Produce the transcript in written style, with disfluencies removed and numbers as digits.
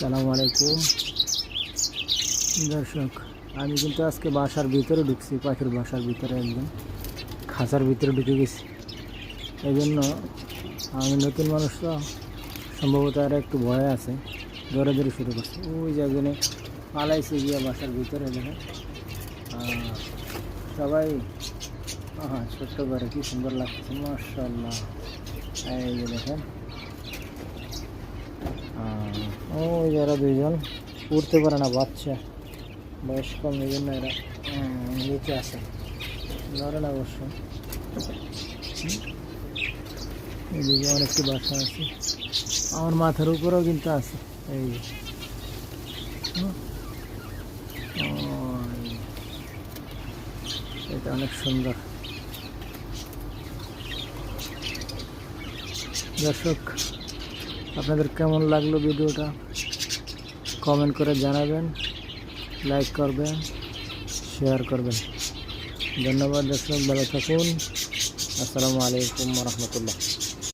আসসালামু আলাইকুম দর্শক, আমি কিন্তু আজকে বাসার ভিতরে ঢুকছি, পাখির বাসার ভিতরে একদম খাঁচার ভিতরে ঢুকে গেছি। এই জন্য আমি নতুন মানুষ তো সম্ভবত আর একটু ভয় আছে, দৌড়াদৌড়ি শুরু করছে। ওই জায়গায় পালাইছে গিয়া বাসার ভিতরে দেখেন সবাই। হ্যাঁ, ছোট্ট করে কি সুন্দর লাগছে, মাশাআল্লাহ। এই যে দেখেন ওই যারা দুইজন উঠতে পারে না, বাচ্চা বয়স কম, এই জন্য এরা নিচে আসে, ধরে না অবশ্য। এদিকে অনেকটি বাসা আছে, আমার মাথার উপরেও কিন্তু আছে। এই এটা অনেক সুন্দর। দর্শক, আপনাদের কেমন লাগলো ভিডিওটা কমেন্ট করে জানাবেন, লাইক করবেন, শেয়ার করবেন। ধন্যবাদ দর্শক, ভালো থাকুন। আসসালামু আলাইকুম ওয়া রাহমাতুল্লাহ।